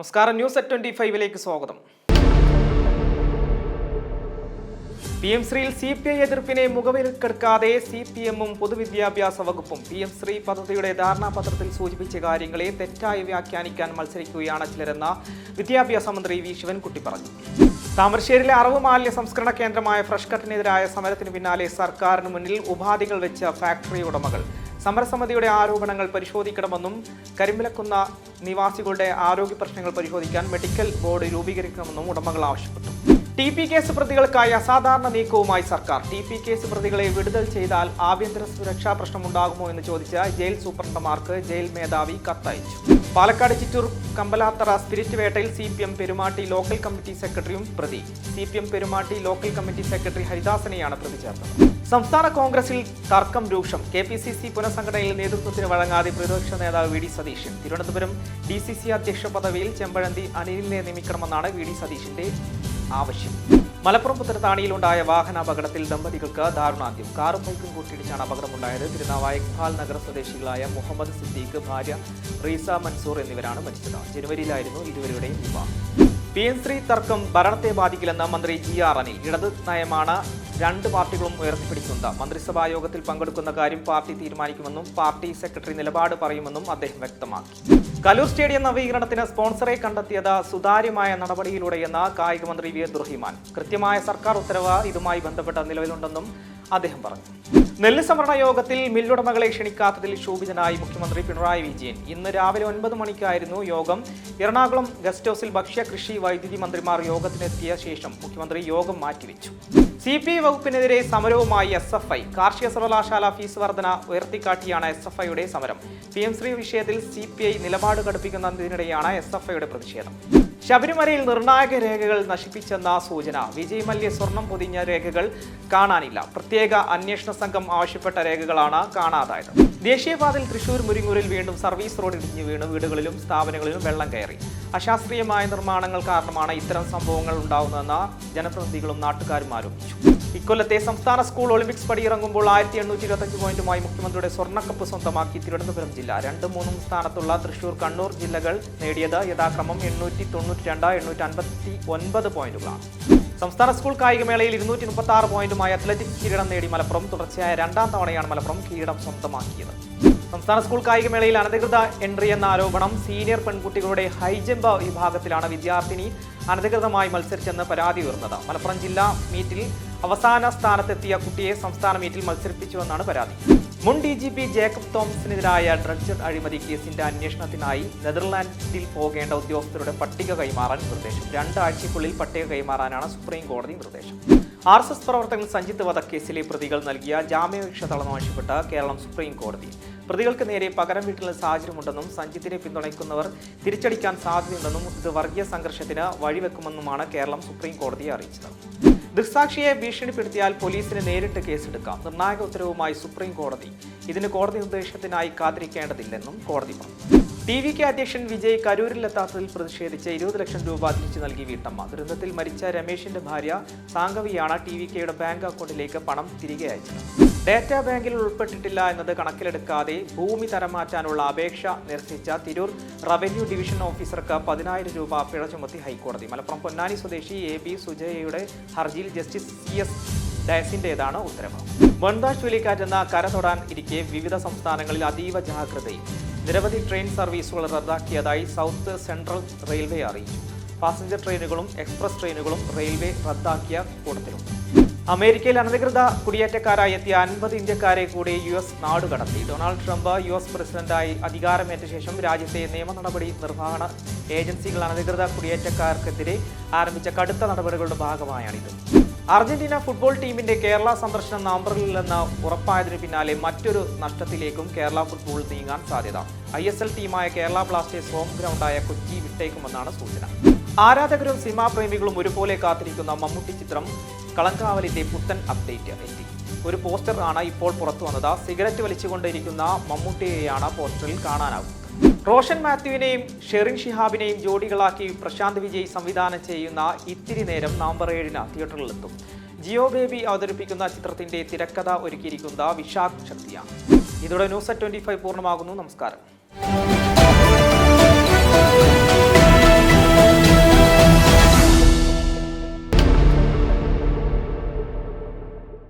നമസ്കാരം, news at 25 സ്വാഗതം. PM ശ്രീയിൽ CPI എതിർപ്പിനെ മുഖവിലക്കെടുക്കാതെ CPM-ഉം പൊതുവിദ്യാഭ്യാസ വകുപ്പും PM ശ്രീ പദ്ധതിയുടെ ധാരണാപത്രത്തിൽ സൂചിപ്പിച്ച കാര്യങ്ങളെ തെറ്റായി വ്യാഖ്യാനിക്കാൻ മത്സരിക്കുകയാണ് ചിലരെന്ന വിദ്യാഭ്യാസ മന്ത്രി വി ശിവൻകുട്ടി പറഞ്ഞു. താമരശ്ശേരിയിലെ അറവ് മാലിന്യ സംസ്കരണ കേന്ദ്രമായ ഫ്രഷ് കട്ടിനെതിരായ സമരത്തിന് പിന്നാലെ സർക്കാരിന് മുന്നിൽ ഉപാധികൾ വെച്ച ഫാക്ടറി ഉടമകൾ സമരസമിതിയുടെ ആരോപണങ്ങൾ പരിശോധിക്കണമെന്നും കരിമ്പിലക്കുന്ന നിവാസികളുടെ ആരോഗ്യ പ്രശ്നങ്ങൾ പരിശോധിക്കാൻ മെഡിക്കൽ ബോർഡ് രൂപീകരിക്കണമെന്നും ഉടമകൾ ആവശ്യപ്പെട്ടു. TP കേസ് പ്രതികൾക്കായി അസാധാരണ നീക്കവുമായി സർക്കാർ. TP കേസ് പ്രതികളെ വിടുതൽ ചെയ്താൽ ആഭ്യന്തര സുരക്ഷാ പ്രശ്നമുണ്ടാകുമോ എന്ന് ചോദിച്ച ജയിൽ സൂപ്രണ്ടന്മാർക്ക് ജയിൽ മേധാവി കത്തയച്ചു. പാലക്കാട് ചിറ്റൂർ കമ്പലാത്തറ സ്പിരിറ്റ് വേട്ടയിൽ CPM പെരുമാട്ടി ലോക്കൽ കമ്മിറ്റി സെക്രട്ടറിയും പ്രതി. CPM Perumatty local committee secretary ഹരിദാസനെയാണ് പ്രതി ചേർത്തത്. സംസ്ഥാന കോൺഗ്രസിൽ തർക്കം രൂക്ഷം. KPCC പുനഃസംഘടനയിൽ നേതൃത്വത്തിന് വഴങ്ങാതെ പ്രതിപക്ഷ നേതാവ് VD സതീശൻ. തിരുവനന്തപുരം DCC അധ്യക്ഷ പദവിയിൽ ചെമ്പഴന്തി അനിലിനെ നിയമിക്കണമെന്നാണ് VD സതീശന്റെ ആവശ്യം. മലപ്പുറം പുത്തനത്താണിയിലുണ്ടായ വാഹനാപകടത്തിൽ ദമ്പതികൾക്ക് ദാരുണാന്ത്യം. കാറും ബൈക്കും കൂട്ടിയിടിച്ചാണ് അപകടമുണ്ടായത്. തിരുനാവായ ഇഖ്ബാൽ നഗർ സ്വദേശികളായ മുഹമ്മദ് സിദ്ദീഖ്, ഭാര്യ റീസ മൻസൂർ എന്നിവരാണ് മരിച്ചത്. ജനുവരിയിലായിരുന്നു ഇരുവരുടെയും വിവാഹം. PM ശ്രീ തർക്കം ഭരണത്തെ ബാധിക്കില്ലെന്ന് മന്ത്രി GR അനിൽ. ഇടത് നയമാണ് രണ്ട് പാർട്ടികളും ഉയർത്തിപ്പിടിക്കുന്നത്. മന്ത്രിസഭാ യോഗത്തിൽ പങ്കെടുക്കുന്ന കാര്യം പാർട്ടി തീരുമാനിക്കുമെന്നും പാർട്ടി സെക്രട്ടറി നിലപാട് പറയുമെന്നും അദ്ദേഹം വ്യക്തമാക്കി. കലൂർ സ്റ്റേഡിയം നവീകരണത്തിന് സ്പോൺസറെ കണ്ടെത്തിയത് സുതാര്യമായ നടപടിയിലൂടെയെന്ന് കായിക മന്ത്രി VA റഹീമാൻ. കൃത്യമായ സർക്കാർ ഉത്തരവ് ഇതുമായി ബന്ധപ്പെട്ട നിലവിലുണ്ടെന്നും അദ്ദേഹം പറഞ്ഞു. നെല്ല് സംഭരണ യോഗത്തിൽ മില്ലുടമകളെ ക്ഷണിക്കാത്തതിൽ ക്ഷോഭിതനായി മുഖ്യമന്ത്രി പിണറായി വിജയൻ. ഇന്ന് രാവിലെ 9 മണിക്കായിരുന്നു യോഗം. എറണാകുളം ഗസ്റ്റ് ഹൌസിൽ ഭക്ഷ്യ, കൃഷി, വൈദ്യുതി മന്ത്രിമാർ യോഗത്തിനെത്തിയ ശേഷം മുഖ്യമന്ത്രി യോഗം മാറ്റിവെച്ചു. CPI വകുപ്പിനെതിരെ സമരവുമായി SFI. കാർഷിക സർവകലാശാല ഫീസ് വർധന ഉയർത്തിക്കാട്ടിയാണ് SFIയുടെ സമരം. PM ശ്രീ വിഷയത്തിൽ CPI നിലപാട് കടുപ്പിക്കുന്നതിനിടെയാണ് SFIയുടെ പ്രതിഷേധം. ശബരിമലയിൽ നിർണായക രേഖകൾ നശിപ്പിച്ചെന്ന സൂചന. വിജയ് മല്യ സ്വർണം പൊതിഞ്ഞ രേഖകൾ കാണാനില്ല. പ്രത്യേക അന്വേഷണ സംഘം ആവശ്യപ്പെട്ട രേഖകളാണ് കാണാതായത്. ദേശീയപാതയിൽ തൃശൂർ മുരിങ്ങൂരിൽ വീണ്ടും സർവീസ് റോഡ് ഇടിഞ്ഞു വീണ് വീടുകളിലും സ്ഥാപനങ്ങളിലും വെള്ളം കയറി. അശാസ്ത്രീയമായ നിർമ്മാണങ്ങൾ കാരണമാണ് ഇത്തരം സംഭവങ്ങൾ ഉണ്ടാവുന്നതെന്ന് ജനപ്രതിനിധികളും നാട്ടുകാരും ആരോപിച്ചു. ഇക്കൊല്ലത്തെ സംസ്ഥാന സ്കൂൾ ഒളിമ്പിക്സ് പടിയിറങ്ങുമ്പോൾ 1825 പോയിന്റുമായി മുഖ്യമന്ത്രിയുടെ സ്വർണ്ണക്കപ്പ് സ്വന്തമാക്കി തിരുവനന്തപുരം ജില്ല. 2, 3 സ്ഥാനത്തുള്ള തൃശൂർ, കണ്ണൂർ ജില്ലകൾ നേടിയത് യഥാക്രമം 892, 859 പോയിന്റുകളാണ്. സംസ്ഥാന സ്കൂൾ കായികമേളയിൽ 236 പോയിന്റുമായി അത്ലറ്റിക്സ് കിരീടം നേടി മലപ്പുറം. തുടർച്ചയായ 2ാം തവണയാണ് മലപ്പുറം കിരീടം സ്വന്തമാക്കിയത്. സംസ്ഥാന സ്കൂൾ കായികമേളയിൽ അനധികൃത എൻട്രി എന്ന ആരോപണം. സീനിയർ പെൺകുട്ടികളുടെ ഹൈജമ്പ് വിഭാഗത്തിലാണ് വിദ്യാർത്ഥിനി അനധികൃതമായി മത്സരിച്ചെന്ന് പരാതി ഉയർന്നത്. മലപ്പുറം ജില്ലാ മീറ്റിൽ അവസാന സ്ഥാനത്തെത്തിയ കുട്ടിയെ സംസ്ഥാന മീറ്റിൽ മത്സരിപ്പിച്ചുവെന്നാണ് പരാതി. മുൻ DGP ജേക്കബ് തോമസിനെതിരായ ഡ്രഡ്ജ് അഴിമതി കേസിന്റെ അന്വേഷണത്തിനായി നെതർലാൻഡിൽ പോകേണ്ട ഉദ്യോഗസ്ഥരുടെ പട്ടിക കൈമാറാൻ നിർദ്ദേശം. 2 ആഴ്ചയ്ക്കുള്ളിൽ പട്ടിക കൈമാറാനാണ് സുപ്രീം കോടതി നിർദ്ദേശം. RSS പ്രവർത്തകൻ സഞ്ജിത്ത് വധക്കേസിലെ പ്രതികൾ നൽകിയ ജാമ്യാപേക്ഷ തള്ളാനാവശ്യപ്പെട്ട് കേരളം സുപ്രീം കോടതി. പ്രതികൾക്ക് നേരെ പകരം വീട്ടുന്ന സാഹചര്യമുണ്ടെന്നും സഞ്ജിത്തിനെ പിന്തുണയ്ക്കുന്നവർ തിരിച്ചടിക്കാൻ സാധ്യതയുണ്ടെന്നും ഇത് വർഗീയ സംഘർഷത്തിന് വഴിവെക്കുമെന്നുമാണ് കേരളം സുപ്രീം കോടതിയെ അറിയിച്ചത്. ദൃക്സാക്ഷിയെ ഭീഷണിപ്പെടുത്തിയാൽ പോലീസിന് നേരിട്ട് കേസെടുക്കാം. നിർണായക ഉത്തരവുമായി സുപ്രീം കോടതി. ഇതിന് കോടതി നിർദ്ദേശത്തിനായി കാത്തിരിക്കേണ്ടതില്ലെന്നും കോടതി പറഞ്ഞു. TVK അധ്യക്ഷൻ വിജയ് കരൂരിലെത്താത്തതിൽ പ്രതിഷേധിച്ച് 20 ലക്ഷം രൂപ തിരിച്ചു നൽകി വീട്ടമ്മ. ദുരന്തത്തിൽ മരിച്ച രമേശിന്റെ ഭാര്യ സാംഗവിയാണ് TVKയുടെ ബാങ്ക് അക്കൗണ്ടിലേക്ക് പണം തിരികെ അയച്ചത്. ഡേറ്റാ ബാങ്കിൽ ഉൾപ്പെട്ടിട്ടില്ല എന്നത് കണക്കിലെടുക്കാതെ ഭൂമി തരംമാറ്റാനുള്ള അപേക്ഷ നിരസിച്ച തിരൂർ റവന്യൂ ഡിവിഷൻ ഓഫീസർക്ക് 10,000 രൂപ പിഴ ചുമത്തി ഹൈക്കോടതി. മലപ്പുറം പൊന്നാനി സ്വദേശി AB സുജയയുടെ ഹർജിയിൽ ജസ്റ്റിസ് CS ഡയസിന്റേതാണ് ഉത്തരവ്. ബൺദ ചുഴലിക്കാറ്റെന്ന കര തൊടാൻ ഇരിക്കെ വിവിധ സംസ്ഥാനങ്ങളിൽ അതീവ ജാഗ്രതയിൽ. നിരവധി ട്രെയിൻ സർവീസുകൾ റദ്ദാക്കിയതായി സൗത്ത് സെൻട്രൽ റെയിൽവേ അറിയിച്ചു. പാസഞ്ചർ ട്രെയിനുകളും എക്സ്പ്രസ് ട്രെയിനുകളും റെയിൽവേ റദ്ദാക്കിയ കൂട്ടത്തിലുണ്ട്. അമേരിക്കയിൽ അനധികൃത കുടിയേറ്റക്കാരായി എത്തിയ 50 ഇന്ത്യക്കാരെ കൂടി US നാടുകടത്തി. ഡൊണാൾഡ് ട്രംപ് US പ്രസിഡന്റായി അധികാരമേറ്റ ശേഷം രാജ്യത്തെ നിയമ നടപടി നിർവഹണ ഏജൻസികൾ അനധികൃത കുടിയേറ്റക്കാർക്കെതിരെ ആരംഭിച്ച കടുത്ത നടപടികളുടെ ഭാഗമായാണിത്. അർജന്റീന ഫുട്ബോൾ ടീമിന്റെ കേരള സന്ദർശനം നവംബറിലെന്ന് ഉറപ്പായതിനു പിന്നാലെ മറ്റൊരു നഷ്ടത്തിലേക്കും കേരള ഫുട്ബോൾ നീങ്ങാൻ സാധ്യത. ISL ടീമായ കേരള ബ്ലാസ്റ്റേഴ്സ് ഹോം ഗ്രൗണ്ടായ കൊച്ചി വിട്ടേക്കുമെന്നാണ് സൂചന. ആരാധകരും സിനിമാ പ്രേമികളും ഒരുപോലെ കാത്തിരിക്കുന്ന മമ്മൂട്ടി ചിത്രം കളങ്കാവലിന്റെ പുത്തൻ അപ്ഡേറ്റ് എത്തി. ഒരു പോസ്റ്റർ ആണ് ഇപ്പോൾ പുറത്തു വന്നത്. സിഗരറ്റ് വലിച്ചുകൊണ്ടിരിക്കുന്ന മമ്മൂട്ടിയെയാണ് പോസ്റ്ററിൽ കാണാനാകുന്നത്. റോഷൻ മാത്യുവിനെയും ഷെറിൻ ഷിഹാബിനെയും ജോഡികളാക്കി പ്രശാന്ത് വിജയ് സംവിധാനം ചെയ്യുന്ന ഇത്തിരി നേരം നവംബർ 7-ന് തിയേറ്ററിലെത്തും. ജിയോ ബേബി അവതരിപ്പിക്കുന്ന ചിത്രത്തിന്റെ തിരക്കഥ ഒരുക്കിയിരിക്കുന്ന വിശാഖ് ശക്തിയാണ്. ഇതോടെ ന്യൂസ് അറ്റ് 25 പൂർണ്ണമാകുന്നു. നമസ്കാരം.